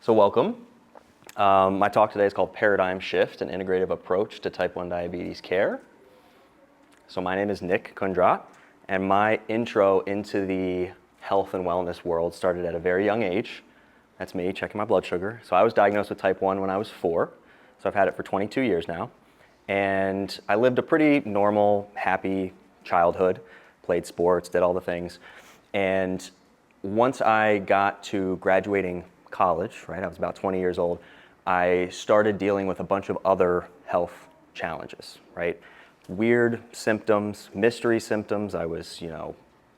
So welcome. My talk today is called Paradigm Shift, an Integrative Approach to Type 1 Diabetes Care. So my name is Nick Kundrat, and my intro into the health and wellness world started at a very young age. That's me checking my blood sugar. So I was diagnosed with type 1 when I was 4, so I've had it for 22 years now. And I lived a pretty normal, happy childhood, played sports, did all the things. And once I got to graduating college, right, I was about 20 years old, I started dealing with a bunch of other health challenges, right? Weird symptoms, mystery symptoms. I was,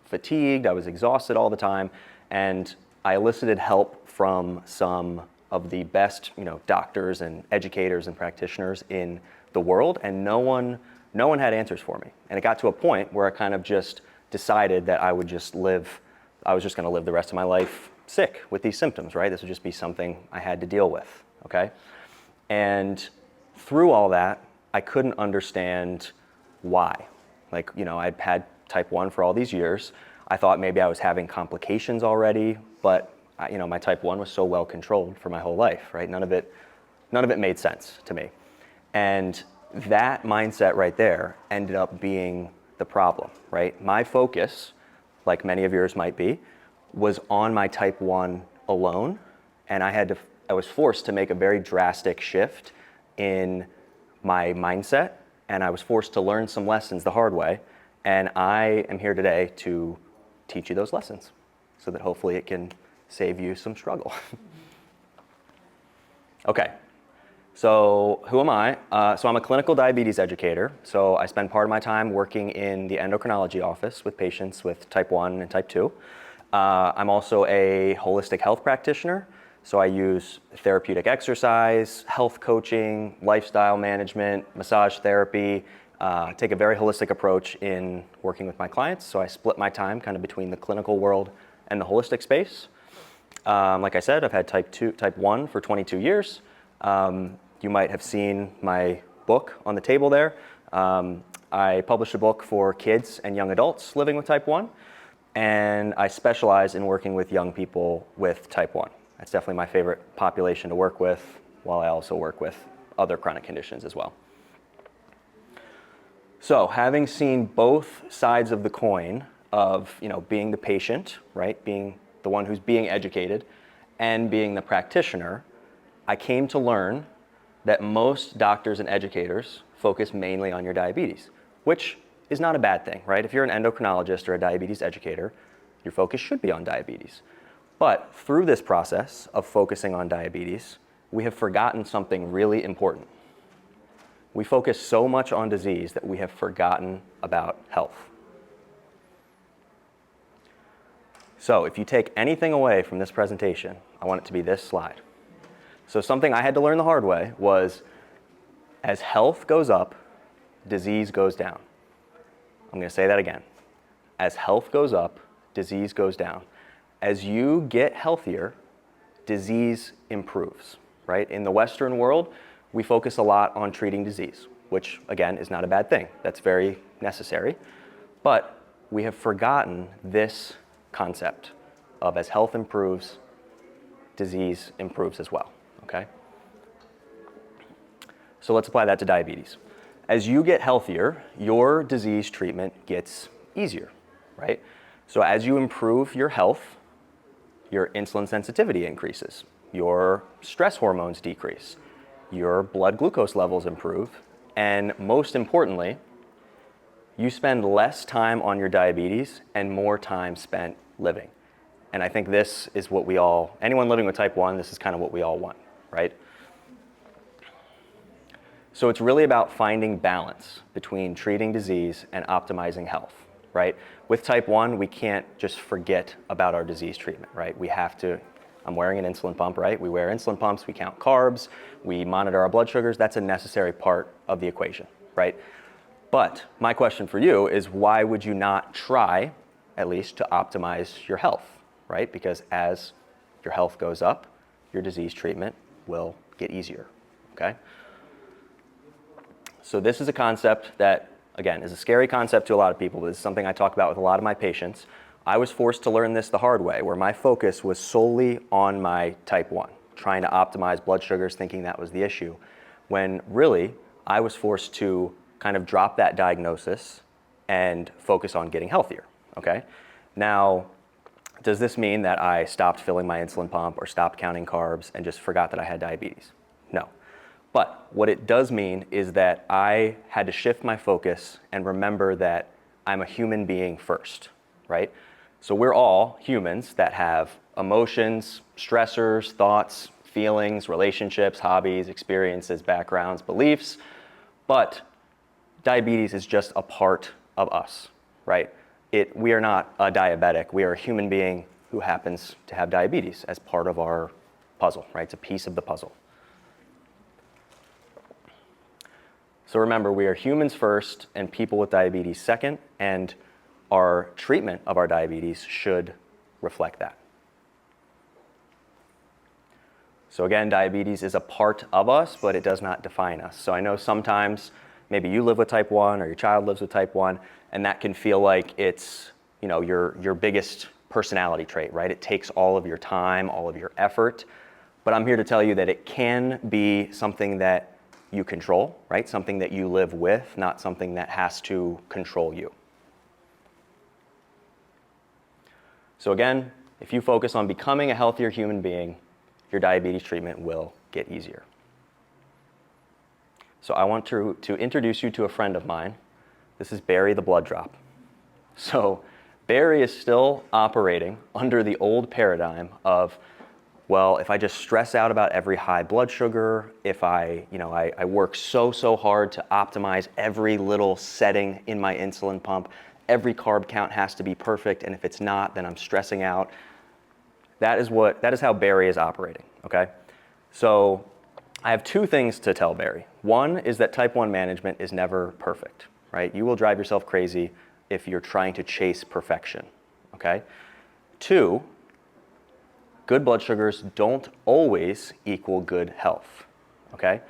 fatigued, I was exhausted all the time, and I elicited help from some of the best, doctors and educators and practitioners in the world, and no one had answers for me. And it got to a point where I kind of just decided that I was just going to live the rest of my life sick with these symptoms, right? This would just be something I had to deal with, okay? And through all that, I couldn't understand why. I'd had type 1 for all these years. I thought maybe I was having complications already, but my type 1 was so well controlled for my whole life, right? None of it made sense to me. And that mindset right there ended up being the problem, right? My focus, like many of yours might be, was on my type 1 alone, and I was forced to make a very drastic shift in my mindset, and I was forced to learn some lessons the hard way, and I am here today to teach you those lessons so that hopefully it can save you some struggle. Okay, so who am I? So I'm a clinical diabetes educator, so I spend part of my time working in the endocrinology office with patients with type 1 and type 2. I'm also a holistic health practitioner, so I use therapeutic exercise, health coaching, lifestyle management, massage therapy, take a very holistic approach in working with my clients, so I split my time kind of between the clinical world and the holistic space. Like I said, I've had type 1 for 22 years. You might have seen my book on the table there. I published a book for kids and young adults living with type 1. And I specialize in working with young people with type 1. That's definitely my favorite population to work with, while I also work with other chronic conditions as well. So having seen both sides of the coin of being the patient, right, being the one who's being educated, and being the practitioner, I came to learn that most doctors and educators focus mainly on your diabetes, which is not a bad thing, right? If you're an endocrinologist or a diabetes educator, your focus should be on diabetes. But through this process of focusing on diabetes, we have forgotten something really important. We focus so much on disease that we have forgotten about health. So if you take anything away from this presentation, I want it to be this slide. So something I had to learn the hard way was, as health goes up, disease goes down. I'm going to say that again. As health goes up, disease goes down. As you get healthier, disease improves, right? In the Western world, we focus a lot on treating disease, which again is not a bad thing. That's very necessary. But we have forgotten this concept of, as health improves, disease improves as well, okay? So let's apply that to diabetes. As you get healthier, your disease treatment gets easier, right? So as you improve your health, your insulin sensitivity increases, your stress hormones decrease, your blood glucose levels improve, and most importantly, you spend less time on your diabetes and more time spent living. And I think this is what anyone living with type 1, this is kind of what we all want, right? So it's really about finding balance between treating disease and optimizing health, right? With type 1, we can't just forget about our disease treatment, right? I'm wearing an insulin pump, right? We wear insulin pumps, we count carbs, we monitor our blood sugars. That's a necessary part of the equation, right? But my question for you is, why would you not try, at least, to optimize your health, right? Because as your health goes up, your disease treatment will get easier, okay? So this is a concept that, again, is a scary concept to a lot of people, but this is something I talk about with a lot of my patients. I was forced to learn this the hard way, where my focus was solely on my type 1, trying to optimize blood sugars, thinking that was the issue, when really I was forced to kind of drop that diagnosis and focus on getting healthier, okay? Now, does this mean that I stopped filling my insulin pump or stopped counting carbs and just forgot that I had diabetes? No. But what it does mean is that I had to shift my focus and remember that I'm a human being first, right? So we're all humans that have emotions, stressors, thoughts, feelings, relationships, hobbies, experiences, backgrounds, beliefs, but diabetes is just a part of us, right? We are not a diabetic. We are a human being who happens to have diabetes as part of our puzzle, right? It's a piece of the puzzle. So remember, we are humans first and people with diabetes second, and our treatment of our diabetes should reflect that. So again, diabetes is a part of us, but it does not define us. So I know sometimes maybe you live with type 1 or your child lives with type 1, and that can feel like it's, you know, your biggest personality trait, right? It takes all of your time, all of your effort. But I'm here to tell you that it can be something that you control, right? Something that you live with, not something that has to control you. So again, if you focus on becoming a healthier human being, your diabetes treatment will get easier. So I want to introduce you to a friend of mine. This is Barry the Blood Drop. So Barry is still operating under the old paradigm of, well, if I just stress out about every high blood sugar, if I work so hard to optimize every little setting in my insulin pump, every carb count has to be perfect, and if it's not, then I'm stressing out. That is how Barry is operating, okay? So I have two things to tell Barry. One is that type 1 management is never perfect, right? You will drive yourself crazy if you're trying to chase perfection, okay? Two, good blood sugars don't always equal good health, okay?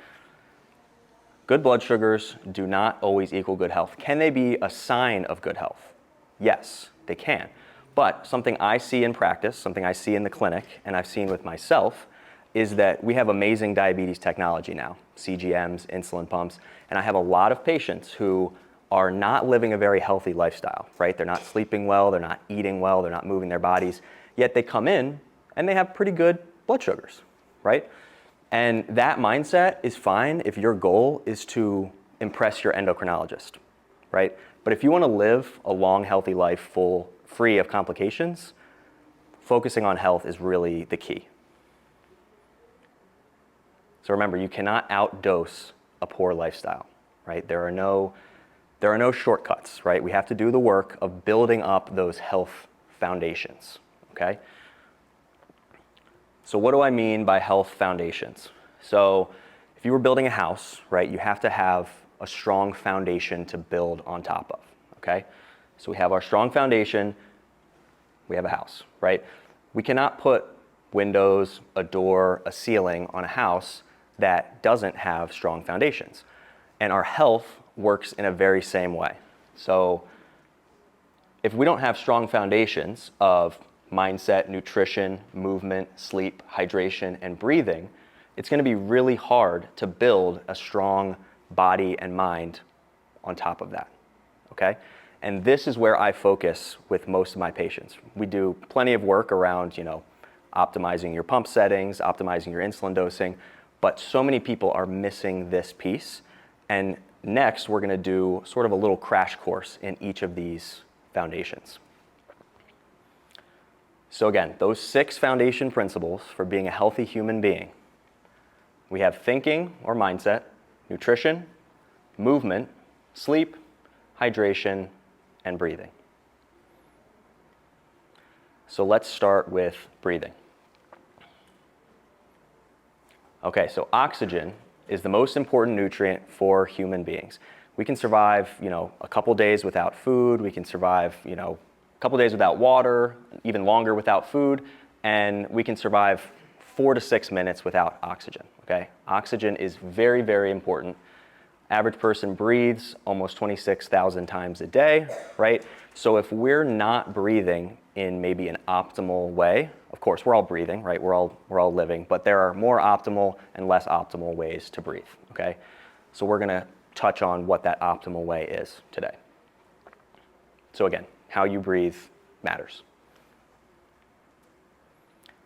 Good blood sugars do not always equal good health. Can they be a sign of good health? Yes, they can. But something I see in practice, something I see in the clinic, and I've seen with myself, is that we have amazing diabetes technology now, CGMs, insulin pumps, and I have a lot of patients who are not living a very healthy lifestyle, right? They're not sleeping well, they're not eating well, they're not moving their bodies, yet they come in and they have pretty good blood sugars, right? And that mindset is fine if your goal is to impress your endocrinologist, right? But if you want to live a long, healthy life free of complications, focusing on health is really the key. So remember, you cannot outdose a poor lifestyle, right? There are no shortcuts, right? We have to do the work of building up those health foundations, okay? So what do I mean by health foundations? So if you were building a house, right, you have to have a strong foundation to build on top of, okay? So we have our strong foundation, we have a house, right? We cannot put windows, a door, a ceiling on a house that doesn't have strong foundations. And our health works in a very same way. So if we don't have strong foundations of mindset, nutrition, movement, sleep, hydration, and breathing, it's going to be really hard to build a strong body and mind on top of that, okay? And this is where I focus with most of my patients. We do plenty of work around, optimizing your pump settings, optimizing your insulin dosing, but so many people are missing this piece. And next, we're going to do sort of a little crash course in each of these foundations. So again, those 6 foundation principles for being a healthy human being. We have thinking or mindset, nutrition, movement, sleep, hydration, and breathing. So let's start with breathing. Okay, so oxygen is the most important nutrient for human beings. We can survive, a couple days without food. We can survive, a couple days without water, even longer without food, and we can survive 4 to 6 minutes without oxygen, okay? Oxygen is very, very important. Average person breathes almost 26,000 times a day, right? So if we're not breathing in maybe an optimal way. Of course, we're all breathing, right? We're all living, but there are more optimal and less optimal ways to breathe, okay? So we're gonna touch on what that optimal way is today. So again, how you breathe matters.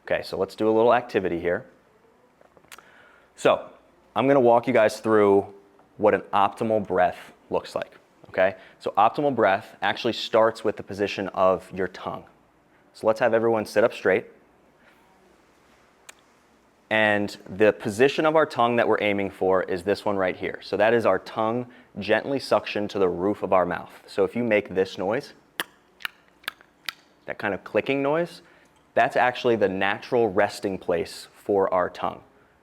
Okay, so let's do a little activity here. So I'm gonna walk you guys through what an optimal breath looks like, okay? So optimal breath actually starts with the position of your tongue. So let's have everyone sit up straight. And the position of our tongue that we're aiming for is this one right here. So that is our tongue gently suctioned to the roof of our mouth. So if you make this noise, that kind of clicking noise, that's actually the natural resting place for our tongue,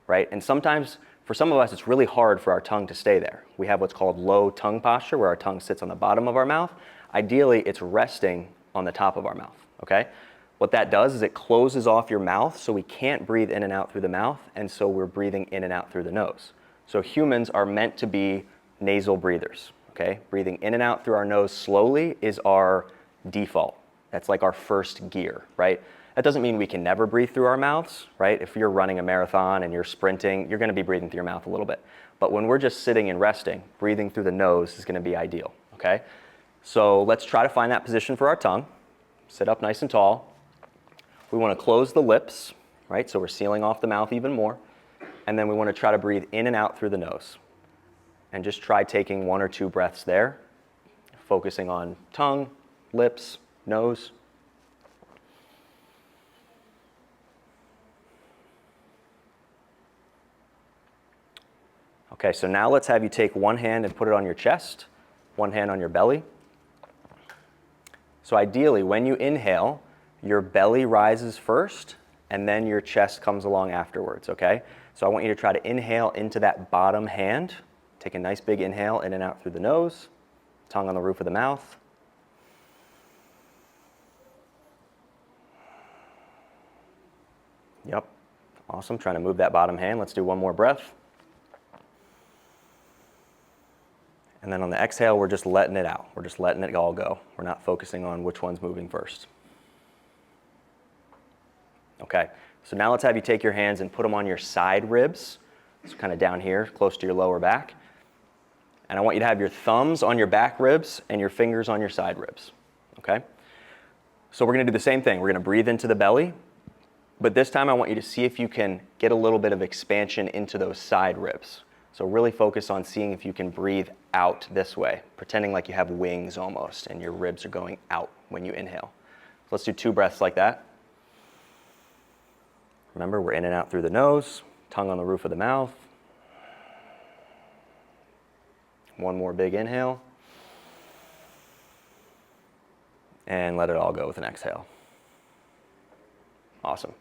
right? And sometimes, for some of us, it's really hard for our tongue to stay there. We have what's called low tongue posture, where our tongue sits on the bottom of our mouth. Ideally, it's resting on the top of our mouth, okay? What that does is it closes off your mouth, so we can't breathe in and out through the mouth, and so we're breathing in and out through the nose. So humans are meant to be nasal breathers, okay? Breathing in and out through our nose slowly is our default. That's like our first gear, right? That doesn't mean we can never breathe through our mouths, right? If you're running a marathon and you're sprinting, you're gonna be breathing through your mouth a little bit. But when we're just sitting and resting, breathing through the nose is gonna be ideal, okay? So let's try to find that position for our tongue. Sit up nice and tall. We wanna close the lips, right? So we're sealing off the mouth even more. And then we wanna try to breathe in and out through the nose. And just try taking 1 or 2 breaths there, focusing on tongue, lips, nose. Okay, so now let's have you take one hand and put it on your chest, one hand on your belly. So ideally, when you inhale, your belly rises first, and then your chest comes along afterwards, okay? So I want you to try to inhale into that bottom hand. Take a nice big inhale in and out through the nose, tongue on the roof of the mouth. Yep, awesome, trying to move that bottom hand. Let's do one more breath. And then on the exhale, we're just letting it out. We're just letting it all go. We're not focusing on which one's moving first. Okay, so now let's have you take your hands and put them on your side ribs. So kind of down here, close to your lower back. And I want you to have your thumbs on your back ribs and your fingers on your side ribs, okay? So we're gonna do the same thing. We're gonna breathe into the belly, but this time I want you to see if you can get a little bit of expansion into those side ribs. So really focus on seeing if you can breathe out this way, pretending like you have wings almost and your ribs are going out when you inhale. So let's do 2 breaths like that. Remember, we're in and out through the nose, tongue on the roof of the mouth. One more big inhale. And let it all go with an exhale. Awesome.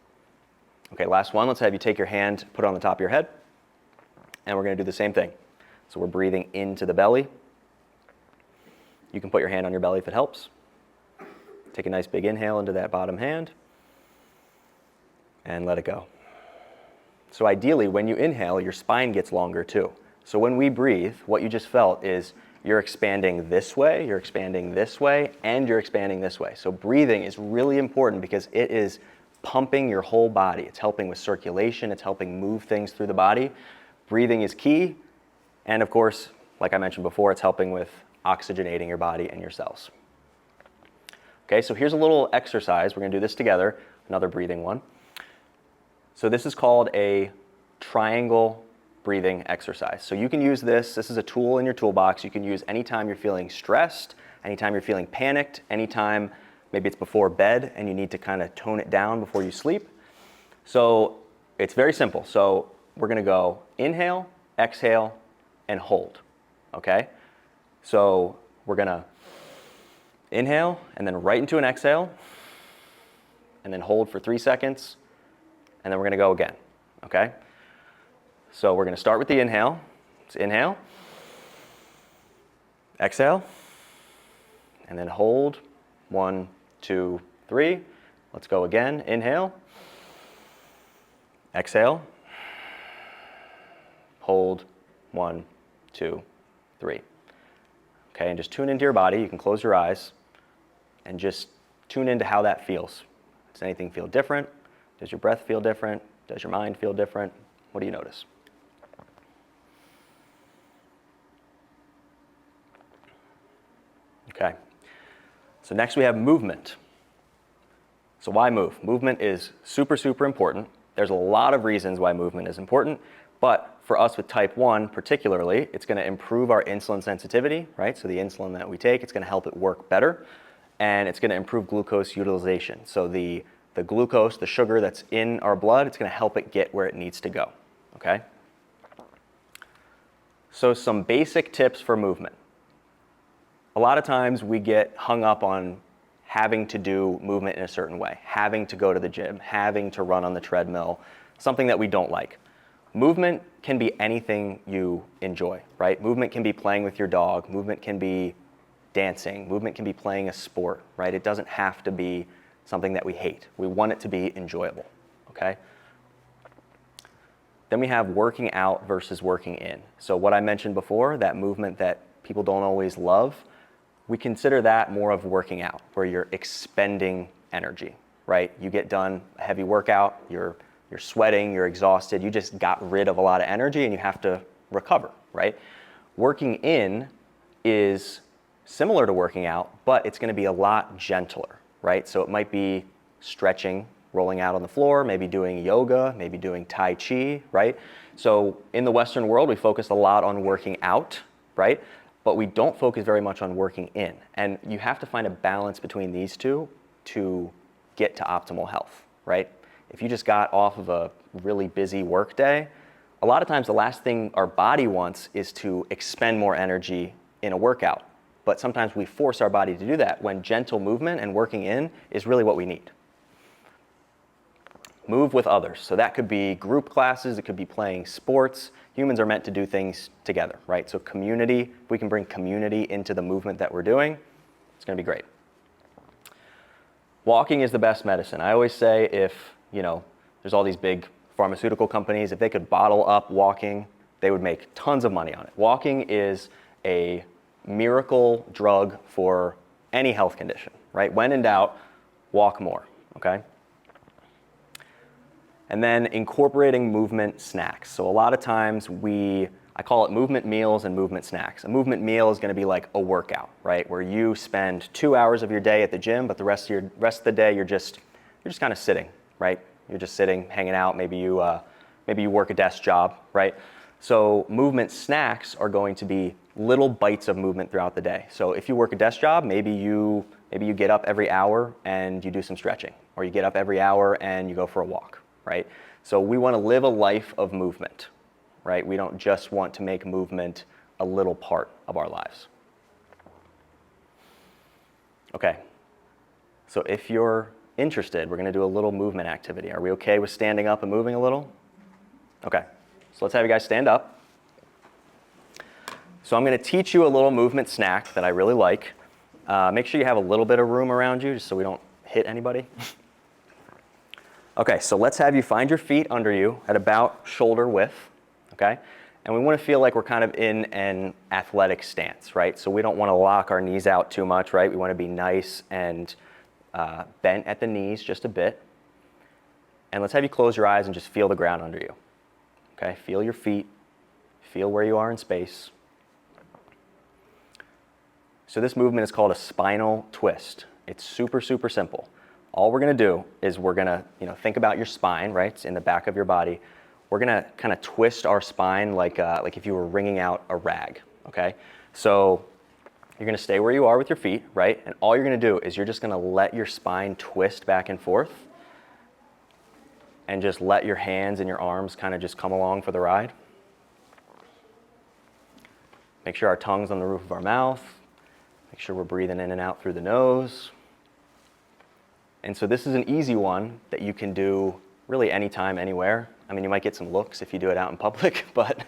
Okay, last one. Let's have you take your hand, put it on the top of your head. And we're going to do the same thing. So we're breathing into the belly. You can put your hand on your belly if it helps. Take a nice big inhale into that bottom hand. And let it go. So ideally, when you inhale, your spine gets longer too. So when we breathe, what you just felt is you're expanding this way, you're expanding this way, and you're expanding this way. So breathing is really important because it is pumping your whole body. It's helping with circulation. It's helping move things through the body. Breathing is key. And of course, like I mentioned before, it's helping with oxygenating your body and your cells. Okay, so here's a little exercise. We're going to do this together, another breathing one. So this is called a triangle breathing exercise. So you can use this. This is a tool in your toolbox. You can use anytime you're feeling stressed, anytime you're feeling panicked, anytime maybe it's before bed and you need to kind of tone it down before you sleep. So it's very simple. So we're going to go inhale, exhale, and hold, okay? So we're going to inhale and then right into an exhale and then hold for 3 seconds and then we're going to go again, okay? So we're going to start with the inhale. Let's inhale, exhale, and then hold. 1, 2, 3. Let's go again. Inhale, exhale, hold. 1, 2, 3. Okay, and just tune into your body. You can close your eyes and just tune into how that feels. Does anything feel different? Does your breath feel different? Does your mind feel different? What do you notice? Okay. So next we have movement. So why move? Movement is super, super important. There's a lot of reasons why movement is important, but for us with type 1 particularly, it's going to improve our insulin sensitivity, right? So the insulin that we take, it's going to help it work better, and it's going to improve glucose utilization. So the glucose, the sugar that's in our blood, it's going to help it get where it needs to go, okay? So some basic tips for movement. A lot of times we get hung up on having to do movement in a certain way, having to go to the gym, having to run on the treadmill, something that we don't like. Movement can be anything you enjoy, right? Movement can be playing with your dog, movement can be dancing, movement can be playing a sport, right? It doesn't have to be something that we hate. We want it to be enjoyable, okay? Then we have working out versus working in. So what I mentioned before, that movement that people don't always love, we consider that more of working out, where you're expending energy, right? You get done a heavy workout, you're sweating, you're exhausted, you just got rid of a lot of energy and you have to recover, right? Working in is similar to working out, but it's going to be a lot gentler, right? So it might be stretching, rolling out on the floor, maybe doing yoga, maybe doing Tai Chi, right? So in the Western world, we focus a lot on working out, right? But we don't focus very much on working in. And you have to find a balance between these two to get to optimal health, right? If you just got off of a really busy work day, a lot of times the last thing our body wants is to expend more energy in a workout. But sometimes we force our body to do that when gentle movement and working in is really what we need. Move with others. So that could be group classes, it could be playing sports. Humans are meant to do things together, right? So community, if we can bring community into the movement that we're doing, it's going to be great. Walking is the best medicine. I always say if, there's all these big pharmaceutical companies, if they could bottle up walking, they would make tons of money on it. Walking is a miracle drug for any health condition, right? When in doubt, walk more, okay? And then incorporating movement snacks. So a lot of times I call it movement meals and movement snacks. A movement meal is going to be like a workout, right? Where you spend 2 hours of your day at the gym, but the rest of the day you're just kind of sitting, right? You're just sitting, hanging out. Maybe you work a desk job, right? So movement snacks are going to be little bites of movement throughout the day. So if you work a desk job, maybe you get up every hour and you do some stretching, or you get up every hour and you go for a walk, right? So we want to live a life of movement, right? We don't just want to make movement a little part of our lives. Okay, so if you're interested, we're going to do a little movement activity. Are we okay with standing up and moving a little? Okay, so let's have you guys stand up. So I'm going to teach you a little movement snack that I really like. Make sure you have a little bit of room around you just so we don't hit anybody. Okay, so let's have you find your feet under you at about shoulder width, okay? And we want to feel like we're kind of in an athletic stance, right? So we don't want to lock our knees out too much, right? We want to be nice and bent at the knees just a bit. And let's have you close your eyes and just feel the ground under you, okay? Feel your feet, feel where you are in space. So this movement is called a spinal twist. It's super, super simple. All we're going to do is we're going to, think about your spine, right? It's in the back of your body. We're going to kind of twist our spine like if you were wringing out a rag, okay? So you're going to stay where you are with your feet, right? And all you're going to do is you're just going to let your spine twist back and forth and just let your hands and your arms kind of just come along for the ride. Make sure our tongue's on the roof of our mouth. Make sure we're breathing in and out through the nose. And so this is an easy one that you can do really anytime, anywhere. I mean, you might get some looks if you do it out in public, but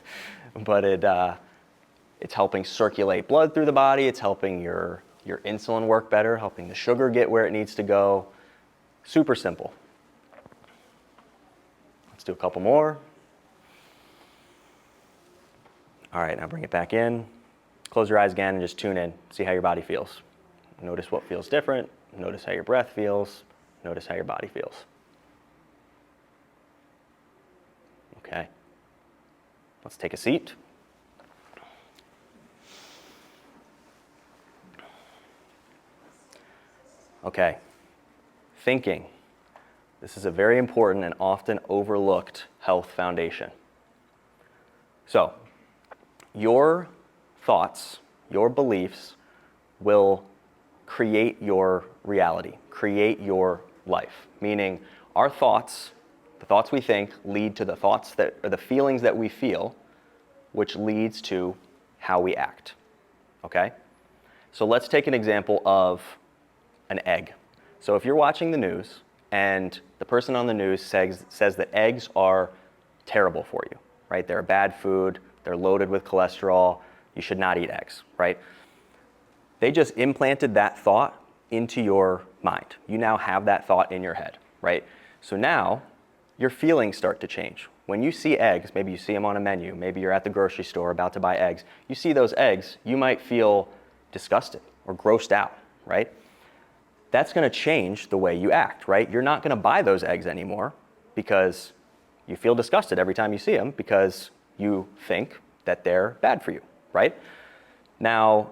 it's helping circulate blood through the body. It's helping your insulin work better, helping the sugar get where it needs to go. Super simple. Let's do a couple more. All right, now bring it back in. Close your eyes again and just tune in. See how your body feels. Notice what feels different. Notice how your breath feels. Notice how your body feels. Okay. Let's take a seat. Okay. Thinking. This is a very important and often overlooked health foundation. So, your thoughts, your beliefs will create your reality, create your life. Meaning, our thoughts, the thoughts we think, lead to the thoughts that, or the feelings that we feel, which leads to how we act. Okay? So let's take an example of an egg. So if you're watching the news and the person on the news says that eggs are terrible for you, right? They're a bad food, they're loaded with cholesterol, you should not eat eggs, right? They just implanted that thought into your mind. You now have that thought in your head, right? So now your feelings start to change. When you see eggs, maybe you see them on a menu, maybe you're at the grocery store about to buy eggs, you see those eggs, you might feel disgusted or grossed out, right? That's going to change the way you act, right? You're not going to buy those eggs anymore because you feel disgusted every time you see them because you think that they're bad for you, right? Now,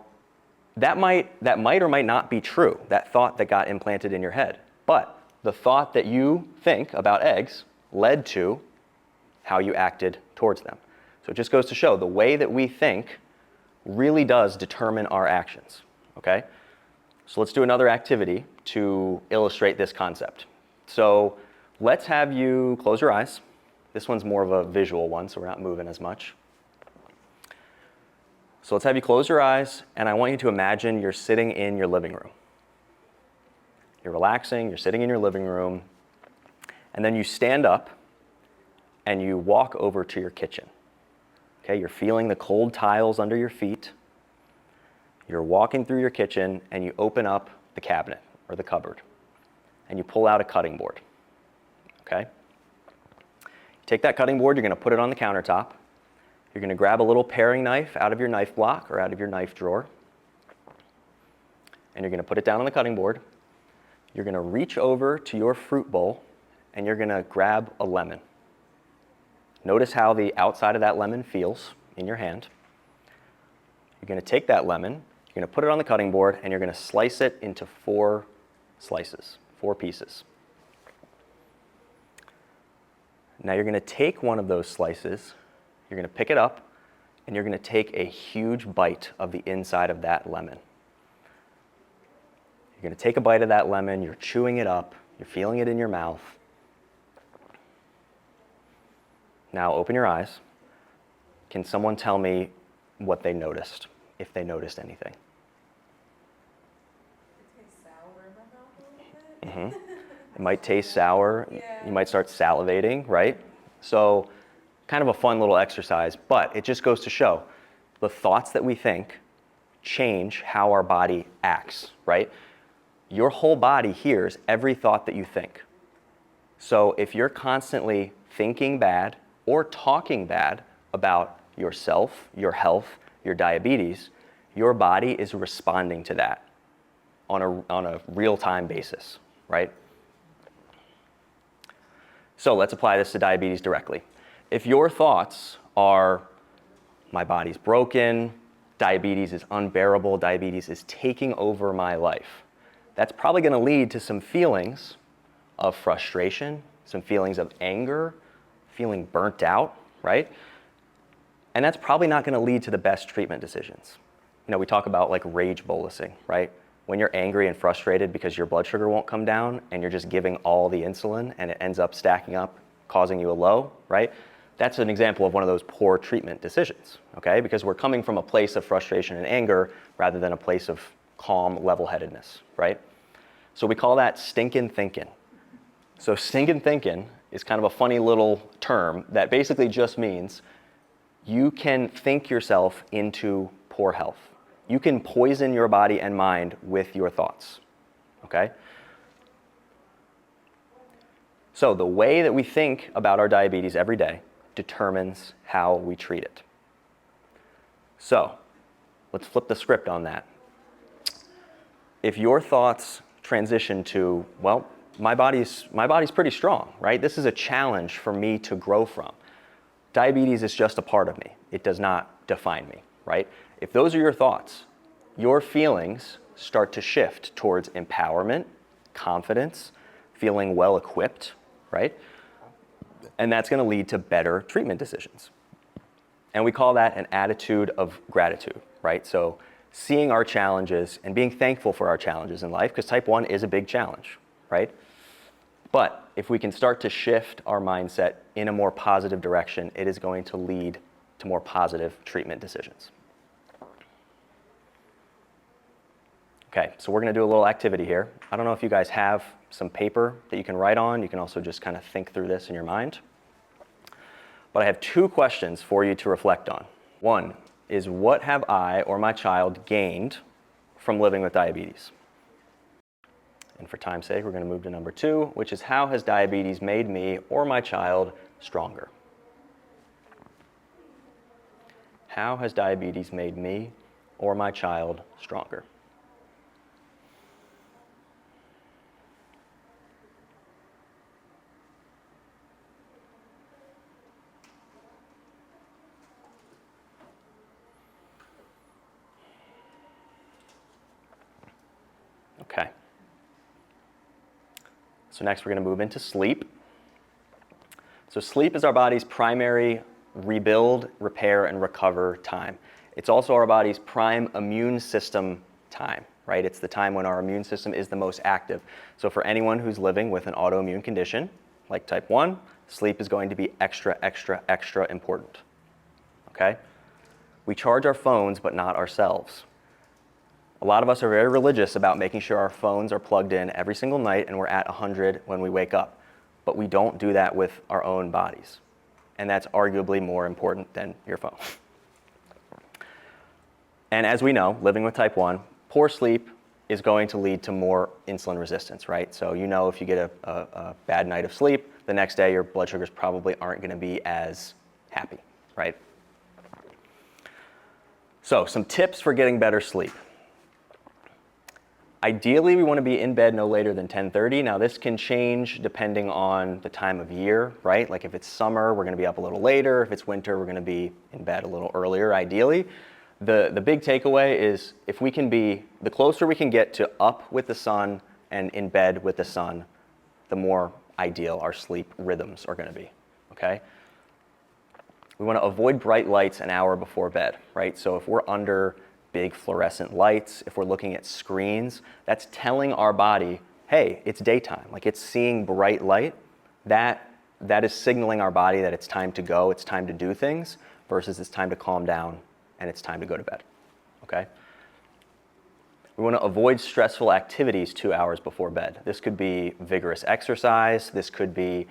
that might or might not be true, that thought that got implanted in your head. But the thought that you think about eggs led to how you acted towards them. So it just goes to show the way that we think really does determine our actions, okay? So let's do another activity to illustrate this concept. So let's have you close your eyes. This one's more of a visual one, so we're not moving as much. So let's have you close your eyes, and I want you to imagine you're sitting in your living room. You're relaxing, you're sitting in your living room, and then you stand up and you walk over to your kitchen. Okay, you're feeling the cold tiles under your feet. You're walking through your kitchen and you open up the cabinet or the cupboard and you pull out a cutting board. Okay? You take that cutting board, you're going to put it on the countertop. You're going to grab a little paring knife out of your knife block or out of your knife drawer. And you're going to put it down on the cutting board. You're going to reach over to your fruit bowl and you're going to grab a lemon. Notice how the outside of that lemon feels in your hand. You're going to take that lemon, you're going to put it on the cutting board, and you're going to slice it into 4 slices, 4 pieces. Now you're going to take one of those slices, you're going to pick it up, and you're going to take a huge bite of the inside of that lemon. You're going to take a bite of that lemon, you're chewing it up, you're feeling it in your mouth. Now open your eyes. Can someone tell me what they noticed, if they noticed anything? It tastes sour in my mouth a little bit. It might taste sour. Yeah. You might start salivating, right? So kind of a fun little exercise, but it just goes to show the thoughts that we think change how our body acts, right? Your whole body hears every thought that you think. So if you're constantly thinking bad or talking bad about yourself, your health, your diabetes, your body is responding to that on a real-time basis, right? So let's apply this to diabetes directly. If your thoughts are, my body's broken, diabetes is unbearable, diabetes is taking over my life, that's probably going to lead to some feelings of frustration, some feelings of anger, feeling burnt out, right? And that's probably not going to lead to the best treatment decisions. You know, we talk about like rage bolusing, right? When you're angry and frustrated because your blood sugar won't come down and you're just giving all the insulin and it ends up stacking up, causing you a low, right? That's an example of one of those poor treatment decisions, okay? Because we're coming from a place of frustration and anger rather than a place of calm level-headedness, right? So we call that stinking thinking. So stinking thinking is kind of a funny little term that basically just means you can think yourself into poor health. You can poison your body and mind with your thoughts, okay? So the way that we think about our diabetes every day determines how we treat it. So let's flip the script on that. If your thoughts transition to, well, my body's pretty strong, right? This is a challenge for me to grow from. Diabetes is just a part of me. It does not define me, right? If those are your thoughts, your feelings start to shift towards empowerment, confidence, feeling well equipped, right? And that's going to lead to better treatment decisions. And we call that an attitude of gratitude, right? So seeing our challenges and being thankful for our challenges in life, because type 1 is a big challenge, right? But if we can start to shift our mindset in a more positive direction, it is going to lead to more positive treatment decisions. Okay, so we're going to do a little activity here. I don't know if you guys have some paper that you can write on. You can also just kind of think through this in your mind. But I have 2 questions for you to reflect on. One is, what have I or my child gained from living with diabetes? And for time's sake, we're going to move to number 2, which is, how has diabetes made me or my child stronger? How has diabetes made me or my child stronger? Okay. So next we're going to move into sleep. So sleep is our body's primary rebuild, repair, and recover time. It's also our body's prime immune system time, right? It's the time when our immune system is the most active. So for anyone who's living with an autoimmune condition, like type 1, sleep is going to be extra, extra, extra important, okay? We charge our phones, but not ourselves. A lot of us are very religious about making sure our phones are plugged in every single night and we're at 100 when we wake up. But we don't do that with our own bodies. And that's arguably more important than your phone. And as we know, living with type 1, poor sleep is going to lead to more insulin resistance, right? So you know, if you get a bad night of sleep, the next day your blood sugars probably aren't going to be as happy, right? So some tips for getting better sleep. Ideally, we want to be in bed no later than 10:30. Now, this can change depending on the time of year, right? Like if it's summer, we're going to be up a little later. If it's winter, we're going to be in bed a little earlier, ideally. The big takeaway is, if we can be, the closer we can get to up with the sun and in bed with the sun, the more ideal our sleep rhythms are going to be, okay? We want to avoid bright lights an hour before bed, right? So if we're under big fluorescent lights, if we're looking at screens, that's telling our body, hey, it's daytime. Like, it's seeing bright light. That is signaling our body that it's time to go, it's time to do things, versus it's time to calm down and it's time to go to bed, okay? We want to avoid stressful activities 2 hours before bed. This could be vigorous exercise, this could be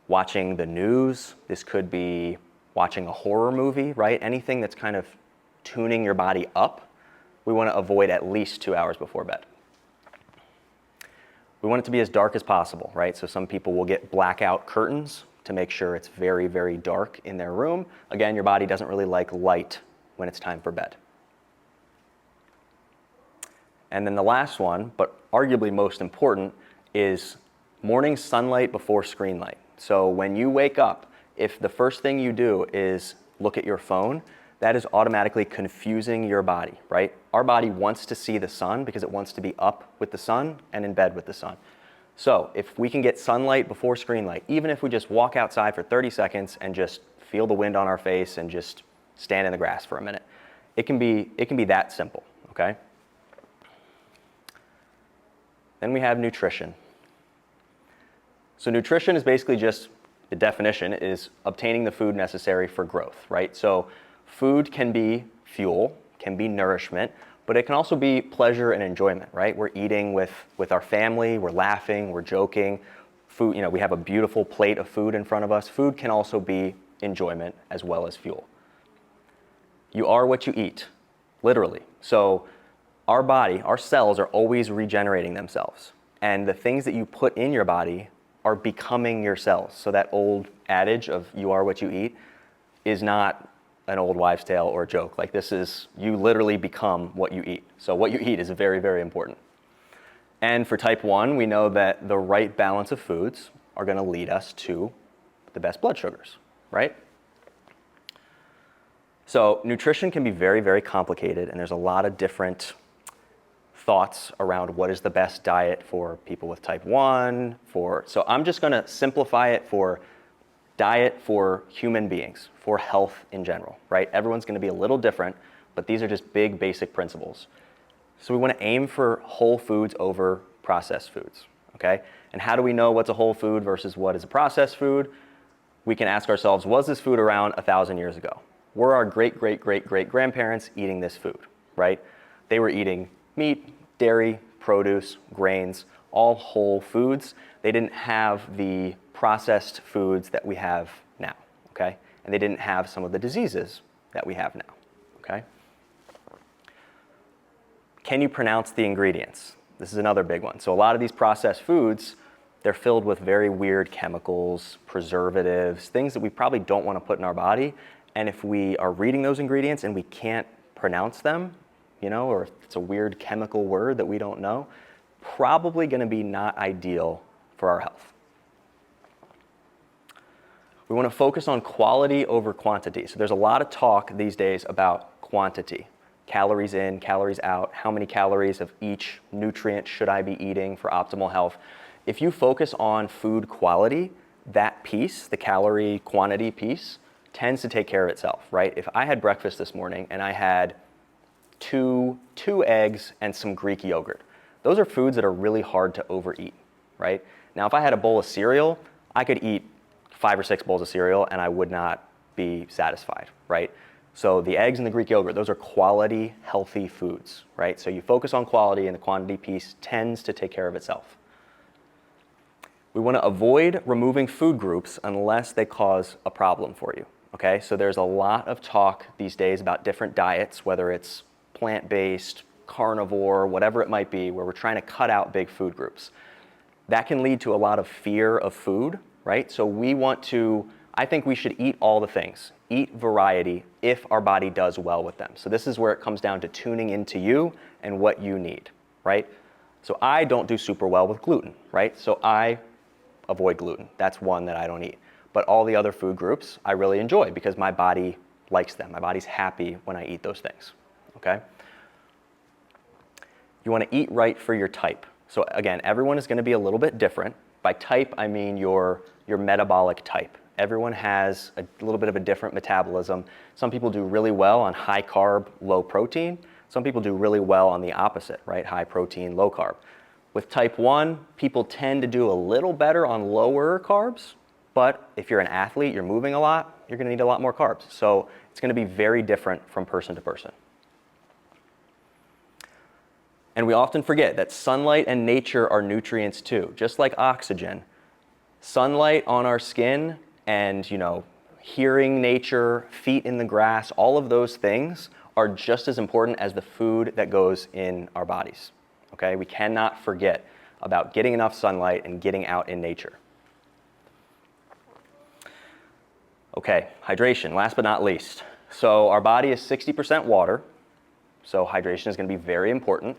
watching the news, this could be watching a horror movie, right? Anything that's kind of tuning your body up, we want to avoid at least 2 hours before bed. We want it to be as dark as possible, right? So some people will get blackout curtains to make sure it's very, very dark in their room. Again, your body doesn't really like light when it's time for bed. And then the last one, but arguably most important, is morning sunlight before screen light. So when you wake up, if the first thing you do is look at your phone, that is automatically confusing your body, right? Our body wants to see the sun because it wants to be up with the sun and in bed with the sun. So if we can get sunlight before screen light, even if we just walk outside for 30 seconds and just feel the wind on our face and just stand in the grass for a minute, it can be that simple, okay? Then we have nutrition. So nutrition is basically just, the definition is obtaining the food necessary for growth, right? So food can be fuel, can be nourishment, but it can also be pleasure and enjoyment, right? We're eating with our family, we're laughing, we're joking. Food, you know, we have a beautiful plate of food in front of us. Food can also be enjoyment as well as fuel. You are what you eat, literally. So our body, our cells are always regenerating themselves. And the things that you put in your body are becoming your cells. So that old adage of you are what you eat is not an old wives' tale or a joke. Like, this is, you literally become what you eat. So what you eat is very, very important. And for type 1, we know that the right balance of foods are going to lead us to the best blood sugars, right? So nutrition can be very, very complicated, and there's a lot of different thoughts around what is the best diet for people with type 1. So I'm just going to simplify it for diet for human beings, for health in general, right? Everyone's going to be a little different, but these are just big basic principles. So we want to aim for whole foods over processed foods, okay? And how do we know what's a whole food versus what is a processed food? We can ask ourselves, was this food around 1,000 years ago? Were our great-great-great-great-grandparents eating this food, right? They were eating meat, dairy, produce, grains, all whole foods. They didn't have the processed foods that we have now, okay? And they didn't have some of the diseases that we have now, okay? Can you pronounce the ingredients? This is another big one. So a lot of these processed foods, they're filled with very weird chemicals, preservatives, things that we probably don't want to put in our body. And if we are reading those ingredients and we can't pronounce them, you know, or if it's a weird chemical word that we don't know, probably going to be not ideal for our health. We want to focus on quality over quantity. So there's a lot of talk these days about quantity. Calories in, calories out, how many calories of each nutrient should I be eating for optimal health? If you focus on food quality, that piece, the calorie quantity piece, tends to take care of itself, right? If I had breakfast this morning and I had two eggs and some Greek yogurt, those are foods that are really hard to overeat, right? Now, if I had a bowl of cereal, I could eat 5 or 6 bowls of cereal and I would not be satisfied, right? So the eggs and the Greek yogurt, those are quality, healthy foods, right? So you focus on quality and the quantity piece tends to take care of itself. We want to avoid removing food groups unless they cause a problem for you, okay? So there's a lot of talk these days about different diets, whether it's plant-based, carnivore, whatever it might be, where we're trying to cut out big food groups. That can lead to a lot of fear of food, right? So I think we should eat all the things, eat variety if our body does well with them. So this is where it comes down to tuning into you and what you need, right? So I don't do super well with gluten, right? So I avoid gluten. That's one that I don't eat. But all the other food groups I really enjoy because my body likes them. My body's happy when I eat those things, okay? You want to eat right for your type. So again, everyone is going to be a little bit different. By type, I mean your metabolic type. Everyone has a little bit of a different metabolism. Some people do really well on high carb, low protein. Some people do really well on the opposite, right? High protein, low carb. With type 1, people tend to do a little better on lower carbs, but if you're an athlete, you're moving a lot, you're going to need a lot more carbs. So it's going to be very different from person to person. And we often forget that sunlight and nature are nutrients too, just like oxygen. Sunlight on our skin and, hearing nature, feet in the grass, all of those things are just as important as the food that goes in our bodies. Okay, we cannot forget about getting enough sunlight and getting out in nature. Okay, hydration, last but not least. So our body is 60% water, so hydration is going to be very important.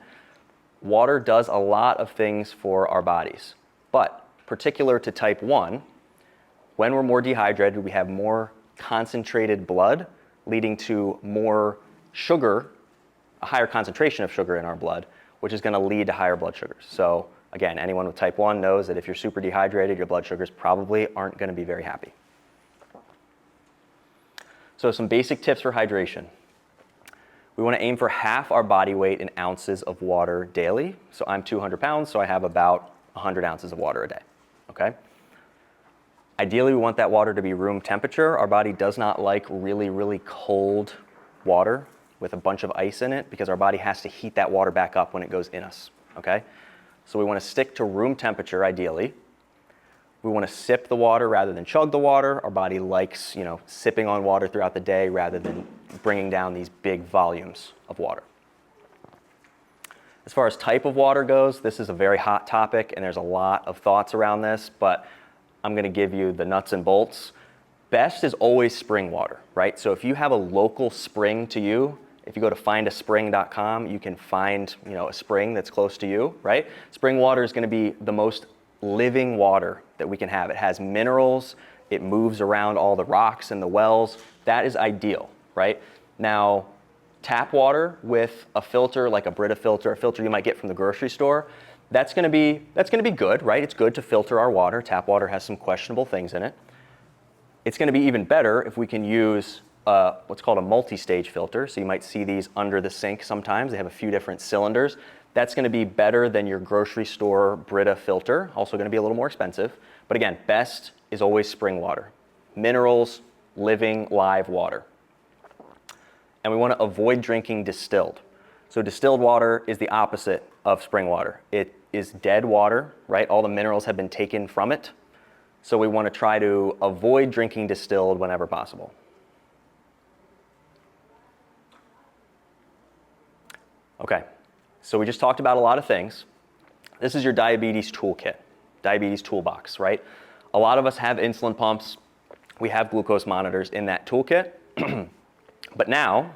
Water does a lot of things for our bodies, but particular to type 1, when we're more dehydrated, we have more concentrated blood, leading to more sugar, a higher concentration of sugar in our blood, which is going to lead to higher blood sugars. So again, anyone with type 1 knows that if you're super dehydrated, your blood sugars probably aren't going to be very happy. So some basic tips for hydration. We want to aim for half our body weight in ounces of water daily. So I'm 200 pounds, so I have about 100 ounces of water a day, okay? Ideally, we want that water to be room temperature. Our body does not like really, really cold water with a bunch of ice in it because our body has to heat that water back up when it goes in us, okay? So we want to stick to room temperature, ideally. We want to sip the water rather than chug the water. Our body likes, sipping on water throughout the day rather than bringing down these big volumes of water. As far as type of water goes, this is a very hot topic and there's a lot of thoughts around this, but I'm going to give you the nuts and bolts. Best is always spring water, right? So if you have a local spring to you, If you go to findaspring.com, you can find a spring that's close to you, right? Spring water is going to be the most living water that we can have. It has minerals. It moves around all the rocks and the wells. That is ideal, right? Now, tap water with a filter like a Brita filter, a filter you might get from the grocery store, that's going to be good, right? It's good to filter our water. Tap water has some questionable things in it. It's going to be even better if we can use what's called a multi-stage filter. So you might see these under the sink sometimes. They have a few different cylinders. That's going to be better than your grocery store Brita filter. Also going to be a little more expensive. But again, best is always spring water. Minerals, living, live water. And we want to avoid drinking distilled. So distilled water is the opposite of spring water. It is dead water, right? All the minerals have been taken from it. So we want to try to avoid drinking distilled whenever possible. Okay, so we just talked about a lot of things. This is your diabetes toolkit, diabetes toolbox, right? A lot of us have insulin pumps. We have glucose monitors in that toolkit. But now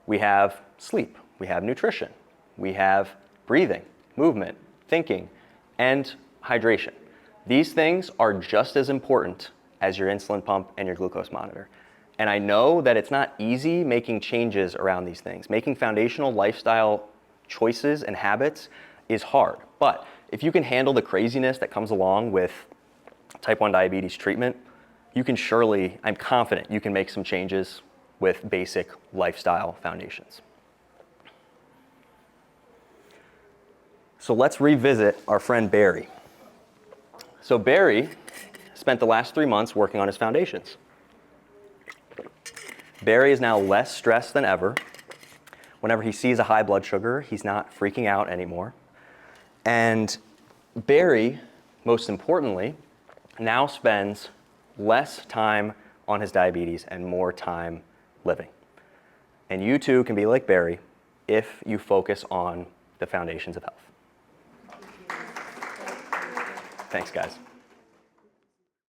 we have sleep, we have nutrition, we have breathing, movement, thinking, and hydration. These things are just as important as your insulin pump and your glucose monitor. And I know that it's not easy making changes around these things. Making foundational lifestyle choices and habits is hard. But if you can handle the craziness that comes along with type 1 diabetes treatment, you can surely, I'm confident, you can make some changes with basic lifestyle foundations. So let's revisit our friend Barry. So Barry spent the last 3 months working on his foundations. Barry is now less stressed than ever. Whenever he sees a high blood sugar, he's not freaking out anymore. And Barry, most importantly, now spends less time on his diabetes and more time living. And you too can be like Barry if you focus on the foundations of health. Thanks, guys.